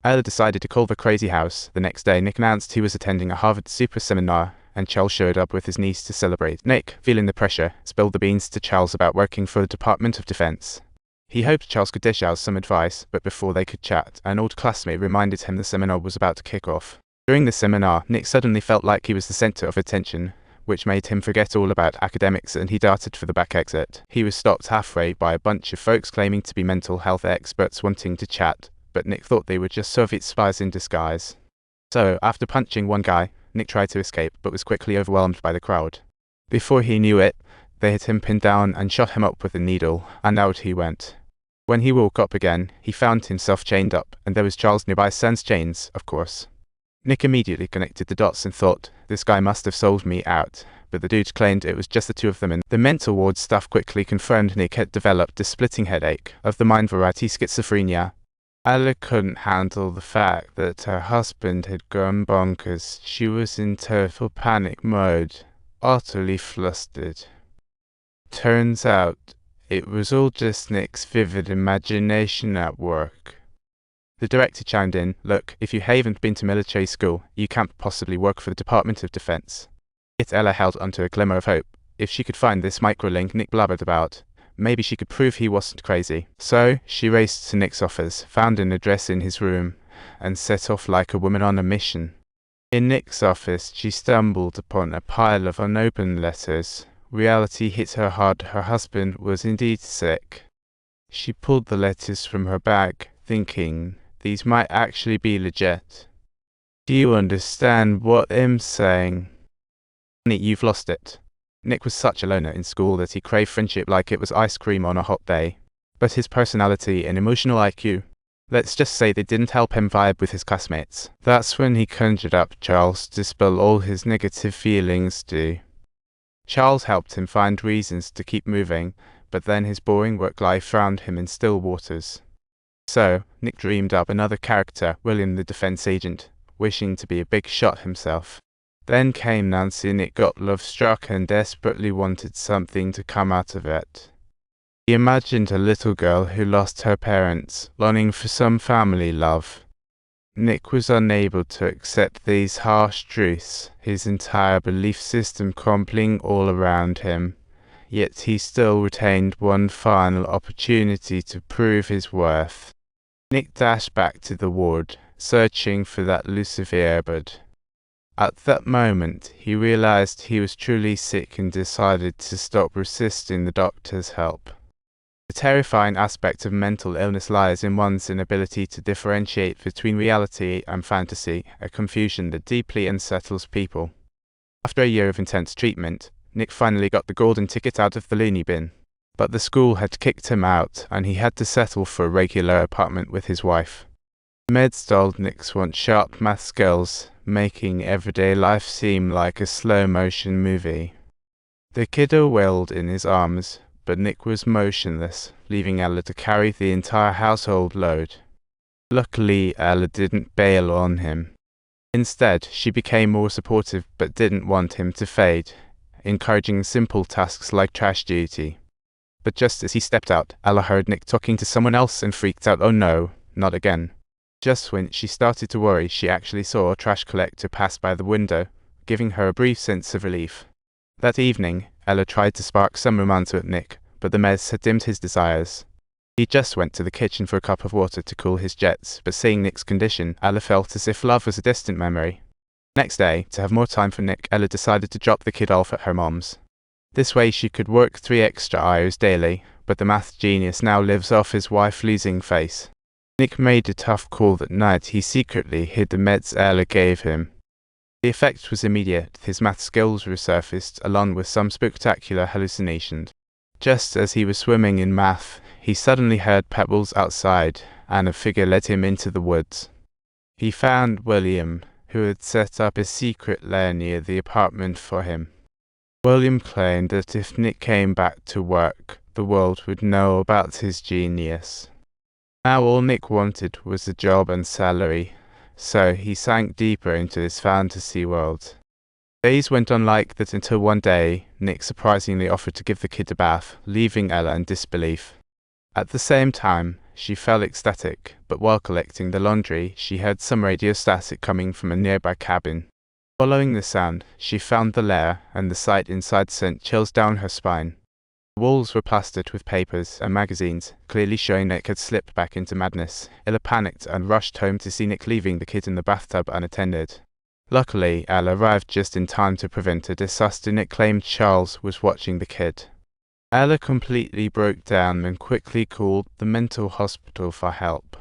Ella decided to call the crazy house. The next day, Nick announced he was attending a Harvard super seminar, and Charles showed up with his niece to celebrate. Nick, feeling the pressure, spilled the beans to Charles about working for the Department of Defense. He hoped Charles could dish out some advice, but before they could chat, an old classmate reminded him the seminar was about to kick off. During the seminar, Nick suddenly felt like he was the center of attention, which made him forget all about academics, and he darted for the back exit. He was stopped halfway by a bunch of folks claiming to be mental health experts wanting to chat, but Nick thought they were just Soviet spies in disguise. So, after punching one guy, Nick tried to escape, but was quickly overwhelmed by the crowd. Before he knew it, they had him pinned down and shot him up with a needle, and out he went. When he woke up again, he found himself chained up, and there was Charles nearby sans chains, of course. Nick immediately connected the dots and thought, this guy must have sold me out, but the dude claimed it was just the two of them, and the mental ward staff quickly confirmed Nick had developed a splitting headache, of the mind variety schizophrenia. Ella couldn't handle the fact that her husband had gone bonkers. She was in total panic mode, utterly flustered. Turns out, it was all just Nick's vivid imagination at work. The director chimed in, look, if you haven't been to military school, you can't possibly work for the Department of Defense. Yet Ella held onto a glimmer of hope. If she could find this microlink Nick blabbered about, maybe she could prove he wasn't crazy. So, she raced to Nick's office, found an address in his room, and set off like a woman on a mission. In Nick's office, she stumbled upon a pile of unopened letters. Reality hit her hard. Her husband was indeed sick. She pulled the letters from her bag, thinking, these might actually be legit. Do you understand what I'm saying? Honey, you've lost it. Nick was such a loner in school that he craved friendship like it was ice cream on a hot day. But his personality and emotional IQ, let's just say they didn't help him vibe with his classmates. That's when he conjured up Charles to spill all his negative feelings to. Charles helped him find reasons to keep moving, but then his boring work life found him in still waters. So, Nick dreamed up another character, William the defense agent, wishing to be a big shot himself. Then came Nancy. Nick got love-struck and desperately wanted something to come out of it. He imagined a little girl who lost her parents, longing for some family love. Nick was unable to accept these harsh truths, his entire belief system crumbling all around him. Yet he still retained one final opportunity to prove his worth. Nick dashed back to the ward, searching for that elusive earbud. At that moment, he realized he was truly sick and decided to stop resisting the doctor's help. The terrifying aspect of mental illness lies in one's inability to differentiate between reality and fantasy, a confusion that deeply unsettles people. After a year of intense treatment, Nick finally got the golden ticket out of the loony bin. But the school had kicked him out, and he had to settle for a regular apartment with his wife. Meds told Nick's want sharp math skills, making everyday life seem like a slow-motion movie. The kiddo wailed in his arms, but Nick was motionless, leaving Ella to carry the entire household load. Luckily, Ella didn't bail on him. Instead, she became more supportive but didn't want him to fade, encouraging simple tasks like trash duty. But just as he stepped out, Ella heard Nick talking to someone else and freaked out. Oh no, not again. Just when she started to worry, she actually saw a trash collector pass by the window, giving her a brief sense of relief. That evening, Ella tried to spark some romance with Nick, but the meds had dimmed his desires. He just went to the kitchen for a cup of water to cool his jets, but seeing Nick's condition, Ella felt as if love was a distant memory. Next day, to have more time for Nick, Ella decided to drop the kid off at her mom's. This way she could work 3 extra hours daily, but the math genius now lives off his wife losing face. Nick made a tough call that night. He secretly hid the meds Ella gave him. The effect was immediate. His math skills resurfaced, along with some spectacular hallucinations. Just as he was swimming in math, he suddenly heard pebbles outside, and a figure led him into the woods. He found William, who had set up a secret lair near the apartment for him. William claimed that if Nick came back to work, the world would know about his genius. Now all Nick wanted was a job and salary, so he sank deeper into his fantasy world. Days went on like that until one day, Nick surprisingly offered to give the kid a bath, leaving Ella in disbelief. At the same time, she felt ecstatic, but while collecting the laundry, she heard some radio static coming from a nearby cabin. Following the sound, she found the lair, and the sight inside sent chills down her spine. The walls were plastered with papers and magazines, clearly showing Nick had slipped back into madness. Ella panicked and rushed home to see Nick leaving the kid in the bathtub unattended. Luckily, Ella arrived just in time to prevent a disaster. Nick claimed Charles was watching the kid. Ella completely broke down and quickly called the mental hospital for help.